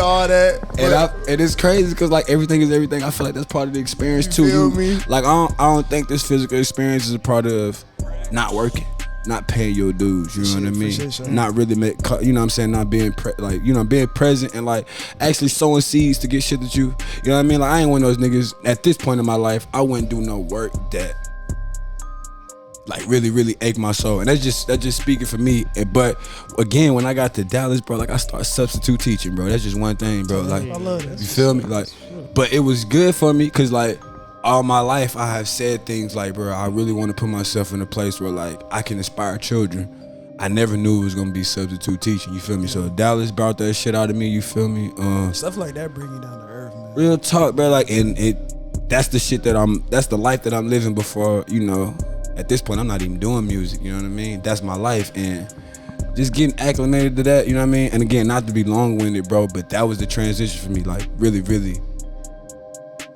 all that. And it's crazy because like everything is everything. I feel like that's part of the experience too. Feel me? Like I don't think this physical experience is a part of not working, not paying your dues. You know what I mean? Sure. Not really you know what I'm saying? Not being being present and like actually sowing seeds to get shit that you know what I mean? Like I ain't one of those niggas at this point in my life. I wouldn't do no work that like really ache my soul, and that's just speaking for me. But again, when I got to Dallas, bro, like I started substitute teaching, bro. That's just one thing, bro. Like I love that. you feel me? Like, but it was good for me because like all my life I have said things like, bro, I really want to put myself in a place where like I can inspire children. I never knew it was gonna be substitute teaching. You feel me? So Dallas brought that shit out of me. You feel me? Stuff like that bring you down to earth, man. Real talk, bro. Like, and that's the shit that's the life that I'm living before, you know. At this point, I'm not even doing music, you know what I mean? That's my life, and just getting acclimated to that, you know what I mean? And again, not to be long-winded, bro, but that was the transition for me, like really,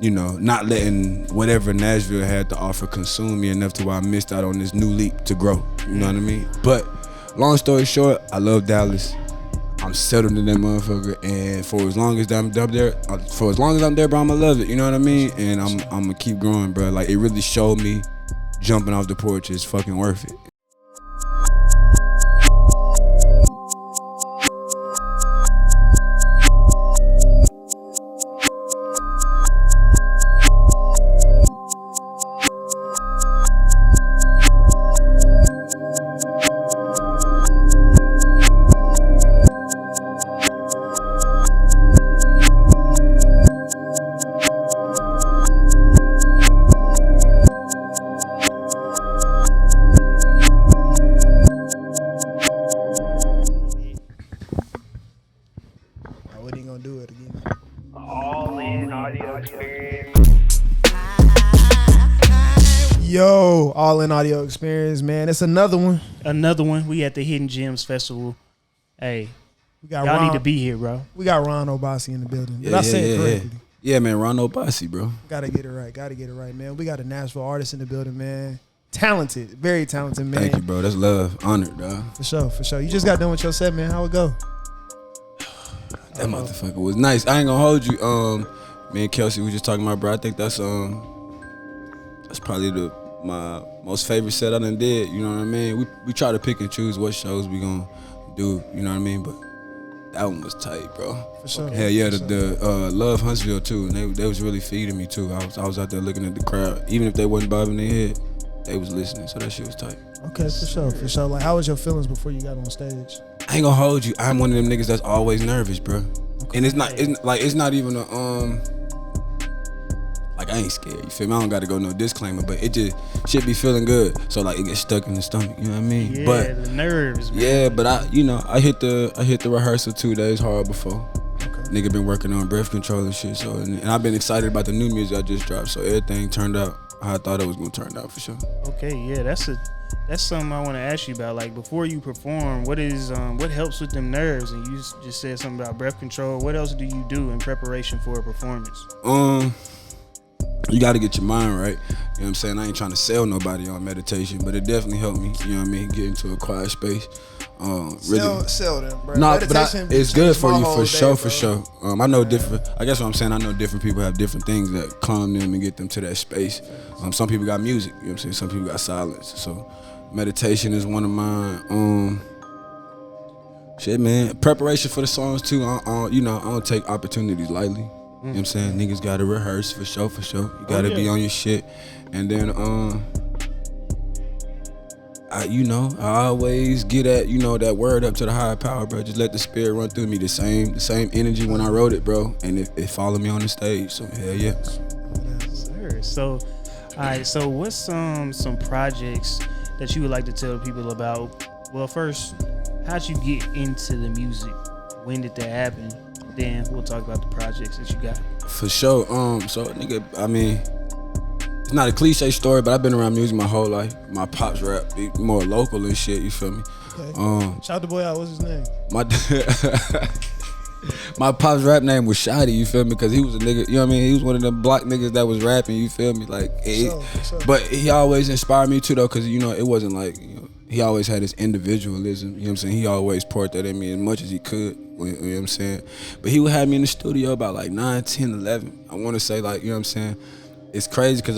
you know, not letting whatever Nashville had to offer consume me enough to where I missed out on this new leap to grow, you know what I mean? But long story short, I love Dallas. I'm settled in that motherfucker, and for as long as I'm there, bro, I'ma love it, you know what I mean? And I'm gonna keep growing, bro. Like, it really showed me jumping off the porch is fucking worth it. All in audio experience, man. It's another one. We at the Hidden Gems Festival. Hey, y'all need to be here, bro. We got Ron Obasi in the building. Did I say it correctly? Yeah, man, Ron Obasi, bro. Gotta get it right, man. We got a Nashville artist in the building, man. Talented, very talented, man. Thank you, bro. That's love. Honored, dog. For sure. You just got done with your set, man. How it go? That motherfucker was nice. I ain't gonna hold you. Me and Kelsey, we just talking about, bro. I think that's probably my most favorite set I done did. You know what I mean? We try to pick and choose what shows we gonna do. You know what I mean? But that one was tight, bro. For sure. Hell yeah, the Love Huntsville too, and they was really feeding me too. I was out there looking at the crowd, even if they wasn't bobbing their head, they was listening. So that shit was tight. Okay, for sure. Like, how was your feelings before you got on stage? I ain't gonna hold you. I'm one of them niggas that's always nervous, bro. Okay. And it's not even a like I ain't scared. You feel me? I don't gotta go no disclaimer, but it just shit be feeling good. So like it gets stuck in the stomach. You know what I mean? Yeah, but the nerves, man. Yeah, but I hit the rehearsal 2 days hard before. Okay. Nigga been working on breath control and shit. So and I've been excited about the new music I just dropped. So everything turned out how I thought it was gonna turn out for sure. Okay, yeah, that's something I want to ask you about. Like, before you perform, what helps with them nerves? And you just said something about breath control. What else do you do in preparation for a performance? You got to get your mind right. You know what I'm saying? I ain't trying to sell nobody on meditation, but it definitely helped me. You know what I mean? Get into a quiet space. Really sell them, bro. No, but it's good for you for sure, for sure. I know different. I guess what I'm saying, I know different people have different things that calm them and get them to that space. Some people got music. You know what I'm saying? Some people got silence. So meditation is one of mine. Shit, man. Preparation for the songs too. I don't take opportunities lightly. You know what I'm saying? Niggas gotta rehearse for sure. You gotta be on your shit. And then I always get that word up to the higher power, bro. Just let the spirit run through me. The same energy when I wrote it, bro. And it followed me on the stage. So hell yeah. Sir. So alright, so what's some projects that you would like to tell people about? Well, first, how'd you get into the music? When did that happen? Then we'll talk about the projects that you got. For sure. So nigga, I mean, it's not a cliche story, but I've been around music my whole life. My pops rap, more local and shit. You feel me? Okay. Shout the boy out. What's his name? My pop's rap name was Shotty, you feel me? Because he was a nigga, you know what I mean? He was one of them block niggas that was rapping, you feel me? Like, but he always inspired me too, though, because, you know, it wasn't like, you know, he always had his individualism, you know what I'm saying? He always poured that in me as much as he could, you know what I'm saying? But he would have me in the studio about like 9, 10, 11. I want to say, like, you know what I'm saying? It's crazy because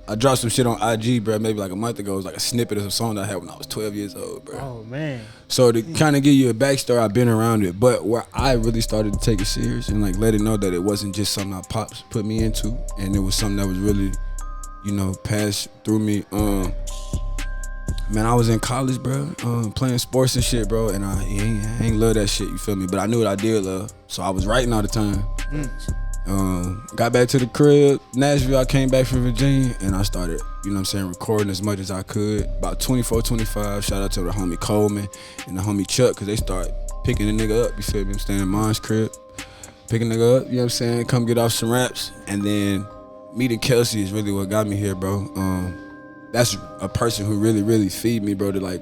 I dropped some shit on IG, bro, maybe like a month ago. It was like a snippet of a song that I had when I was 12 years old, bro. Oh, man. So to kind of give you a backstory, I've been around it. But where I really started to take it serious and like let it know that it wasn't just something my pops put me into, and it was something that was really, you know, passed through me. Man, I was in college, bro, playing sports and shit, bro, and I ain't love that shit, you feel me? But I knew what I did love, so I was writing all the time. Got back to the crib, Nashville, I came back from Virginia, and I started, you know what I'm saying, recording as much as I could. About 24, 25, shout out to the homie Coleman and the homie Chuck, because they started picking the nigga up, you feel me? I'm staying in mom's crib, picking the nigga up, you know what I'm saying, come get off some raps. And then meeting Kelsey is really what got me here, bro. That's a person who really, really feed me, bro, to like,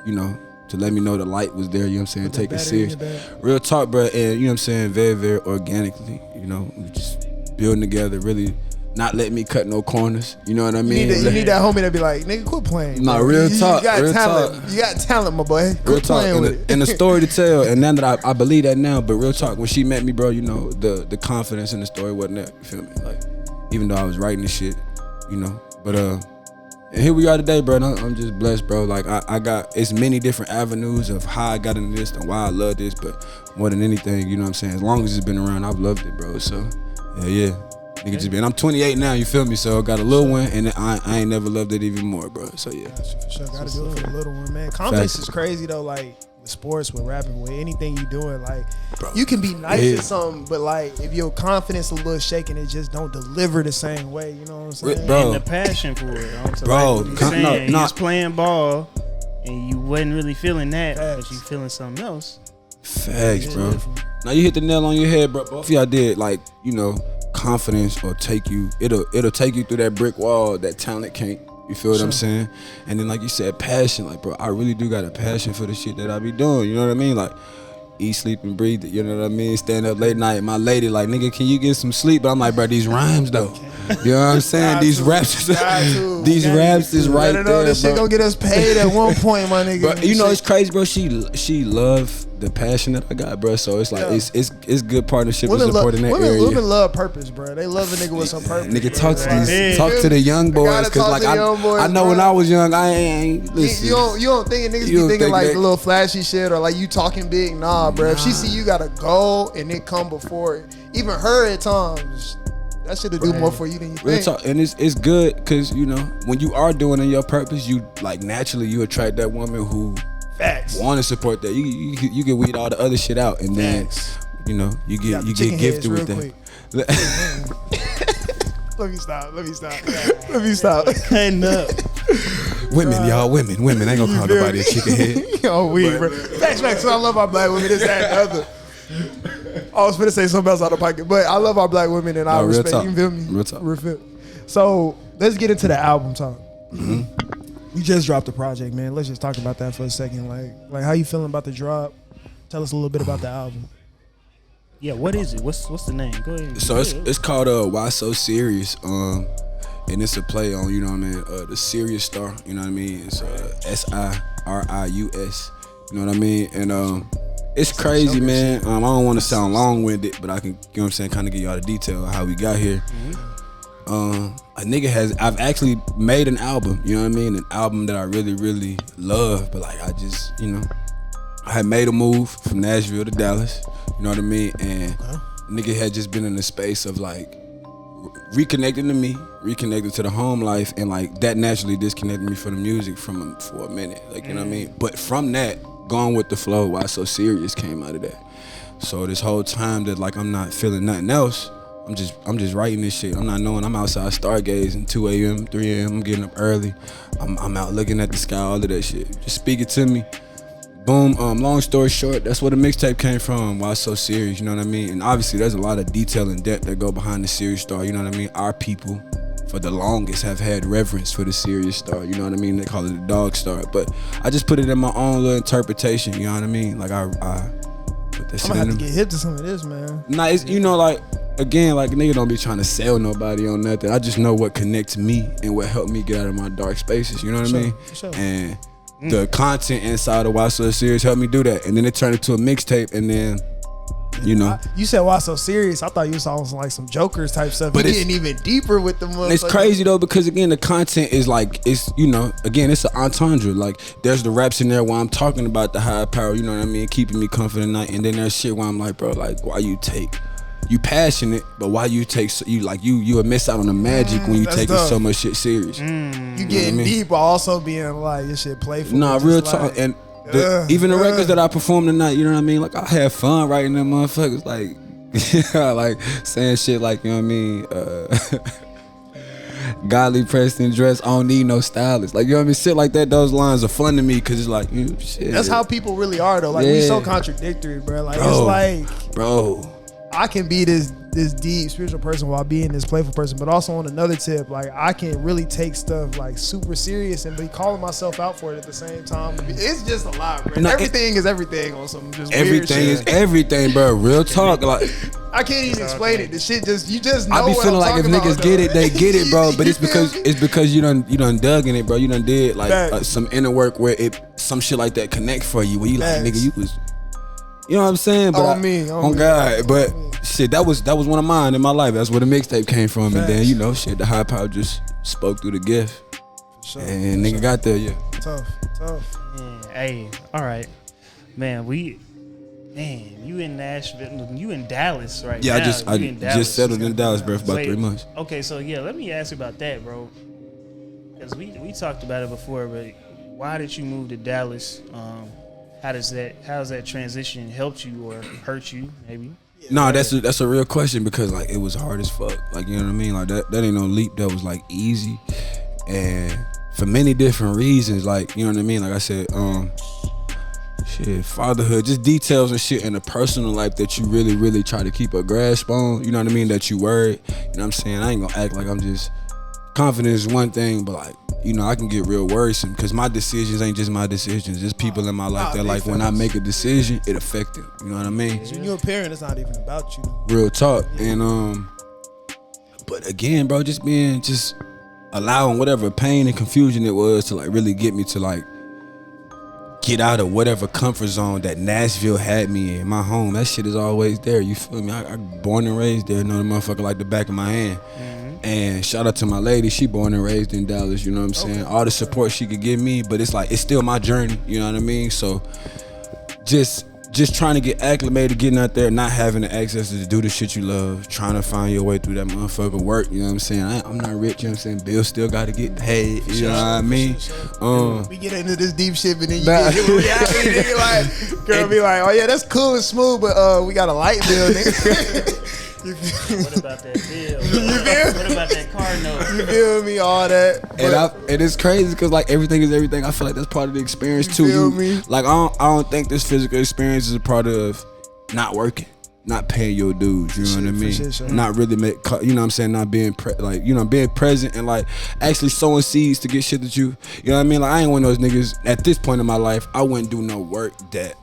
you know, to let me know the light was there, you know what I'm saying, take it serious. Real talk, bro, and you know what I'm saying, very, very organically, you know, we just building together, really not letting me cut no corners, you know what I mean? You need that homie that be like, nigga, quit playing. Nah, real talk, you got real talent. talk. You got talent, my boy. Quit Real talk, playing with it. and the story to tell, and now that I believe that now, but real talk, when she met me, bro, you know, the confidence in the story wasn't there, you feel me? Like, even though I was writing this shit, you know, but and here we are today, bro, and I'm just blessed, bro. Like, I got, it's many different avenues of how I got into this and why I love this, but more than anything, you know what I'm saying, as long as it's been around, I've loved it, bro, so, yeah. Nigga just been, I'm 28 now, you feel me, so I got a little one, and I ain't never loved it even more, bro, so yeah. Gotcha, for sure, gotta do it for the little one, man. Confidence is crazy, though, like, with sports, with rapping, with anything you doing, like, bro, you can be nice at something, but like, if your confidence a little shaken, it just don't deliver the same way, you know what I'm saying? Bro. And the passion for it. Bro, like you was playing ball, and you wasn't really feeling that, but you feeling something else. Facts, bro. Now you hit the nail on your head, bro. Both of y'all did, like, you know, confidence will take you, it'll take you through that brick wall that talent can't. You feel what I'm saying? And then, like you said, passion. Like, bro, I really do got a passion for the shit that I be doing. You know what I mean? Like, eat, sleep, and breathe it. You know what I mean? Stand up late night. My lady, like, nigga, can you get some sleep? But I'm like, bro, these rhymes, though. You know what I'm saying? These raps, these raps is right there, this shit gonna get us paid at one point, my nigga. Bro, you know, it's crazy, bro. She love the passion that I got, bro. So it's like, it's good partnership and support in that area. Women love purpose, bro. They love a nigga with some purpose. Nigga, talk to the young boys, cause like I know when I was young, I ain't listen. You don't think niggas be thinking like the little flashy shit or like you talking big. Nah, bro. If she see you got a goal and it come before it, even her at times, that shit'll do more for you than you think. Talk, and it's good because, you know, when you are doing in your purpose, you like naturally you attract that woman who want to support that. You can weed all the other shit out, and then you know you get gifted with that. Let me stop. Cutting up. Women, y'all, women. Ain't gonna call nobody a chicken head. Yo, weed, bro. Facts. I love our black women. This, that, and the other. I was finna say something else out of pocket, but I love our black women and I respect. Talk. You feel me? Real talk. So let's get into the album talk. You just dropped a project, man. Let's just talk about that for a second. Like how you feeling about the drop? Tell us a little bit about the album. Yeah, what is it? What's the name? Go ahead. So it's called Why So Serious? And it's a play on, you know what I mean, the Serious Star, you know what I mean? It's SIRIUS, you know what I mean? And it's crazy, man. I don't want to sound long-winded, but I can, you know what I'm saying, kind of give y'all the detail of how we got here. I've actually made an album, you know what I mean? An album that I really, really love, but like I just, you know, I had made a move from Nashville to Dallas, you know what I mean? And nigga had just been in the space of like reconnecting to me, reconnected to the home life, and like that naturally disconnected me from the music for a minute, like, you know what I mean? But from that, Going with the Flow, Why So Serious came out of that. So this whole time that like I'm not feeling nothing else, I'm just writing this shit. I'm not knowing. I'm outside stargazing, 2 a.m., 3 a.m. I'm getting up early. I'm out looking at the sky, all of that shit. Just speak it to me. Boom. Long story short, that's where the mixtape came from. Why So Serious? You know what I mean? And obviously, there's a lot of detail and depth that go behind the Serious Star. You know what I mean? Our people, for the longest, have had reverence for the Serious Star. You know what I mean? They call it the Dog Star. But I just put it in my own little interpretation. You know what I mean? Like I put That I'm gonna have to get hip to some of this, man. Nah, it's, you know, like, again, like, nigga don't be trying to sell nobody on nothing. I just know what connects me and what helped me get out of my dark spaces. You know what I mean? Sure. And the content inside of Why So Serious helped me do that. And then it turned into a mixtape, and then, you know. You said Why So Serious? I thought you was on like some Jokers type stuff. But getting even deeper with the motherfuckers. It's crazy though, because again, the content is like, it's, you know, again, it's an entendre. Like, there's the raps in there where I'm talking about the higher power, you know what I mean, keeping me comforted at night. And then there's shit where I'm like, bro, like, why you passionate, but why you take you would miss out on the magic when you take so much shit serious. You getting deep, but also being like, this shit playful. Nah, real talk. And even the records that I performed tonight, you know what I mean? Like, I had fun writing them motherfuckers, like, like saying shit like, you know what I mean? Godly Preston dress, I don't need no stylist. Like, you know what I mean? Shit like that, those lines are fun to me because it's like, you know, shit. That's how people really are though. Like, we so contradictory, bro. Like, it's like, bro, I can be this deep spiritual person while being this playful person, but also on another tip, like, I can really take stuff like super serious and be calling myself out for it at the same time. It's just a lot, bro. Everything is everything on some just weird shit. Everything is everything, bro. Real talk, like, I can't even explain it. The shit you just know. I be feeling like if niggas get it, they get it, bro. But it's because you done dug in it, bro. You done did like some inner work where some shit like that connect for you. Where you like, nigga, you was. You know what I'm saying? But on God. But shit, that was one of mine in my life. That's where the mixtape came from. And then, you know, shit, the high power just spoke through the gift. And nigga got there, yeah. Tough. Yeah, hey, all right. Man, you in Nashville, you in Dallas right now. Yeah, I just settled in Dallas, bro, for about 3 months. Okay, so yeah, let me ask you about that, bro. Because we talked about it before, but why did you move to Dallas? How's that transition helped you or hurt you, maybe? No, that's a real question because like it was hard as fuck. Like, you know what I mean? Like that ain't no leap that was like easy. And for many different reasons, like, you know what I mean? Like I said, shit, fatherhood, just details and shit in the personal life that you really, really try to keep a grasp on. You know what I mean? That you worried. You know what I'm saying? I ain't gonna act like I'm just confident is one thing, but like, you know, I can get real worrisome because my decisions ain't just my decisions. There's people in my life that like when I make a decision, it affect them. You know what I mean? So when you're a parent, it's not even about you. Real talk. And but again, bro, just allowing whatever pain and confusion it was to like really get me to like get out of whatever comfort zone that Nashville had me in. My home, that shit is always there. You feel me? I born and raised there, know the motherfucker like the back of my hand. And shout out to my lady, she born and raised in Dallas, you know what I'm saying? All the support she could give me, but it's like, it's still my journey, you know what I mean? So just trying to get acclimated, getting out there, not having the access to do the shit you love, trying to find your way through that motherfucker work, you know what I'm saying? I'm not rich, you know what I'm saying? Bills still gotta get paid, you know what I mean? We get into this deep shit, but then you get hit with reality, nigga, like, girl be like, oh yeah, that's cool and smooth, but we got a light bill, nigga. What about that bill? What about that car note? You feel me? All that. And it's crazy because like everything is everything. I feel like that's part of the experience too. Feel me? Like I don't think this physical experience is a part of not working, not paying your dues. You know what I mean? Sure. Not really you know what I'm saying? Not being being present and like actually sowing seeds to get shit that you know what I mean? Like I ain't one of those niggas at this point in my life. I wouldn't do no work that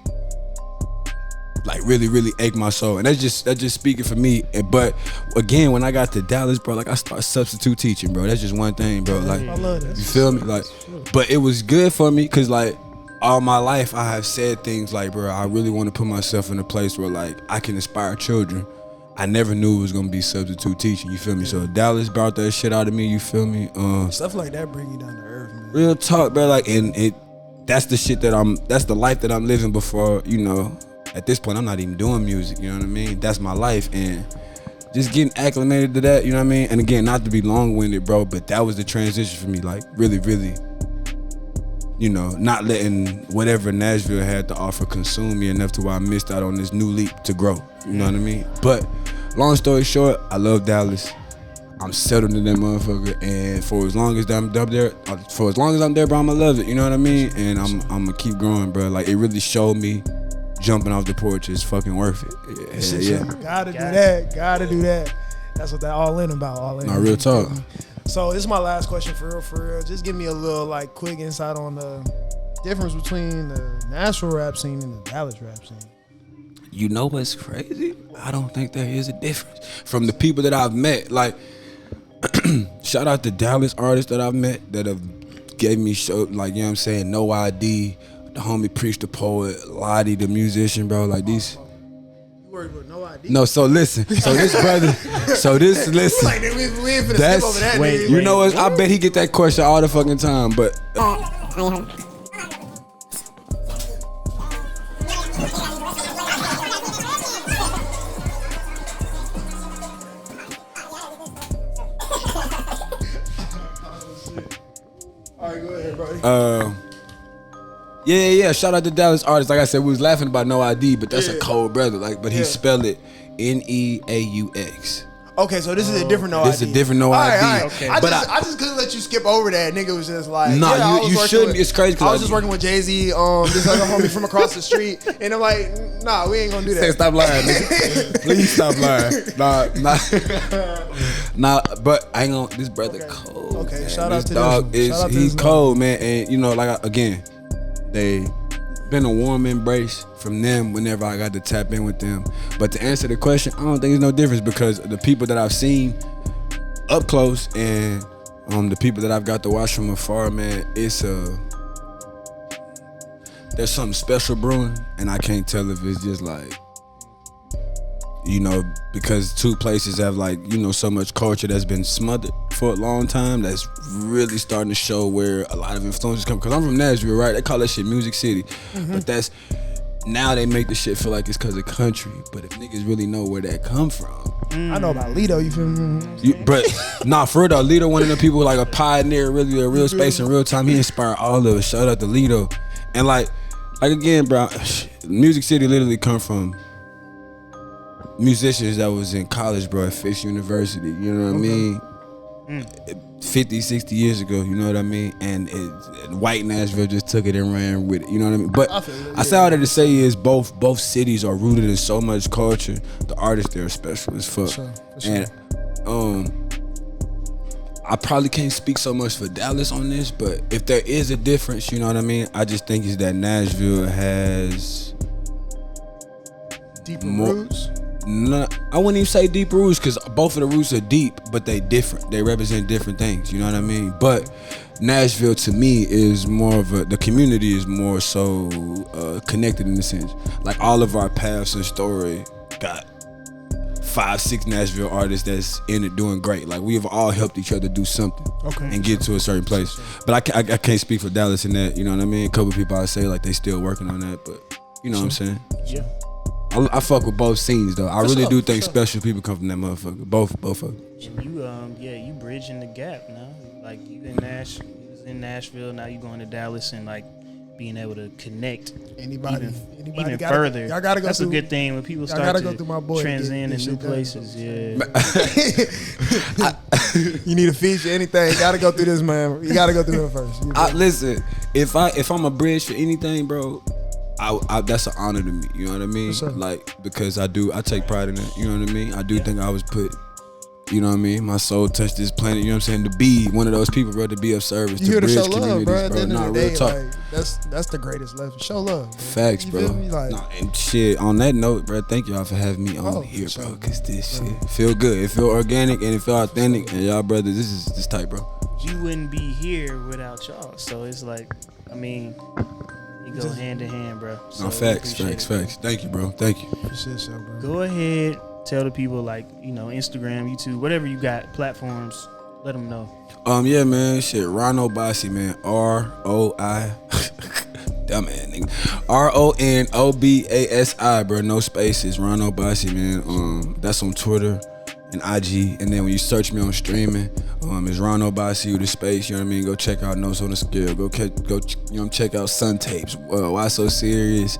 like really, really ache my soul, and that's just speaking for me. But again, when I got to Dallas, bro, like I started substitute teaching, bro. That's just one thing, bro. Like, I love that. You feel me? Like, but it was good for me because like all my life I have said things like, bro, I really want to put myself in a place where like I can inspire children. I never knew it was gonna be substitute teaching. You feel me? So Dallas brought that shit out of me. You feel me? Stuff like that bring you down to earth, man. Real talk, bro. Like, and that's the shit that's the life that I'm living before, you know. At this point, I'm not even doing music, you know what I mean? That's my life, and just getting acclimated to that, you know what I mean? And again, not to be long-winded, bro, but that was the transition for me, like really, really, you know, not letting whatever Nashville had to offer consume me enough to where I missed out on this new leap to grow, you know what I mean? But long story short, I love Dallas. I'm settled in that motherfucker, and for as long as I'm there, bro, I'ma love it, you know what I mean? And I'm gonna keep growing, bro. Like, it really showed me jumping off the porch is fucking worth it. Yeah. Gotta do that. That's what that all in about. All in. No, real talk. So this is my last question for real. Just give me a little like quick insight on the difference between the Nashville rap scene and the Dallas rap scene. you know what's crazy? I don't think there is a difference from the people that I've met. Like, shout out to Dallas artists that I've met that have gave me show, like, you know what I'm saying, No ID, the homie Preach the Poet, Lottie the musician, bro. Like these. You worried with No ID? No, so listen. So this brother, listen. Like, we ain't finna skip over that. Wait, You know what? I bet he get that question all the fucking time, but. Alright, go ahead, bro. Yeah. Shout out to Dallas artists. Like I said, we was laughing about No ID, but that's a cold brother. Like, but he spelled it Neaux. Okay, so this is a different No ID. This is a different No ID. All right. Okay. I just couldn't let you skip over that. Nigga was just like, Nah, yeah, I was you working shouldn't. with- It's crazy 'cause I was just working with Jay-Z, this other homie from across the street, and I'm like, nah, we ain't gonna do Say, that. stop lying, nigga. Please stop lying. Nah, but I ain't gonna. This brother cold. Okay, man. shout out this to dog this one. Shout out to he's this cold, man. And you know, like again, they been a warm embrace from them whenever I got to tap in with them. But to answer the question, I don't think there's no difference because the people that I've seen up close and the people that I've got to watch from afar, man, it's there's something special brewing, and I can't tell if it's just like, you know, because two places have, like, you know, so much culture that's been smothered for a long time that's really starting to show where a lot of influences come. Because I'm from Nashville, right? They call that shit Music City. But that's, now they make the shit feel like it's because of country. But if niggas really know where that come from. I know about Lido, you feel me? But nah, for real though, Lido one of the people like a pioneer, really a real space in real time. He inspired all of us. Shout out to Lido. And like again, bro, Music City literally come from musicians that was in college, bro, at Fisk University. You know what I mean? 50, 60 years ago, you know what I mean? And white Nashville just took it and ran with it, you know what I mean? But I say all that to say is both cities are rooted in so much culture. The artists there are special as fuck. For sure. And I probably can't speak so much for Dallas on this, but if there is a difference, you know what I mean? I just think it's that Nashville has Deeper more roots. No, I wouldn't even say deep roots because both of the roots are deep, but they different. They represent different things. You know what I mean? But Nashville to me is more of the community is more so connected in a sense. Like all of our paths and story got 5-6 Nashville artists that's in it doing great. Like we have all helped each other do something and get to a certain place. But I can't speak for Dallas in that. You know what I mean? A couple people I say like they still working on that, but you know what I'm saying? Yeah. I fuck with both scenes though. I really do think sure. special people come from that motherfucker. Both of them. And you bridging the gap now. Like you was in Nashville, now you going to Dallas and like being able to connect Anybody even gotta, further. Y'all gotta go That's through. a good thing when people y'all start gotta to go through my boy. transcend Get in new shit done. places. Yeah. You need a feature, anything. Gotta go through this, man. You gotta go through him first. You know? Listen, if I'm a bridge for anything, bro, I that's an honor to me. You know what I mean? Sure. Like because I take pride in it. You know what I mean? I do think I was put. You know what I mean? My soul touched this planet. You know what I'm saying? To be one of those people, bro. To be of service. You to here to bridge show love, communities, bro. At the end Nah, of the real day, talk. like that's the greatest lesson. Show love. Bro. Facts, You bro. feel me? Like, Nah, and shit. On that note, bro, thank y'all for having me on Oh, here, for bro. sure. Cause this shit feel good. It feel organic and it feel authentic. And y'all, brothers, this is tight, bro. You wouldn't be here without y'all. So it's like, I mean, you go hand in hand, bro. So No, we facts. appreciate it. Thank you, bro. Thank you. for shit, so, bro. Go ahead, tell the people like, you know, Instagram, YouTube, whatever you got, platforms, let them know. Yeah, man. Shit, Ron Obasi, man. R-O-I. Dumb man, nigga. RONOBASI, bro. No spaces. Ron Obasi, man. That's on Twitter and IG. And then when you search me on streaming, it's Ron Obasi with a space. You know what I mean? Go check out Notes on the Scale. Go check out Sun Tapes. Why So Serious?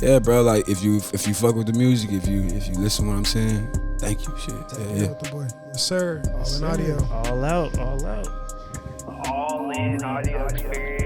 Yeah, bro. Like if you fuck with the music, if you listen to what I'm saying, thank you. Shit. Yeah. With the boy. Yes, sir. All in audio. All out. All in audio experience.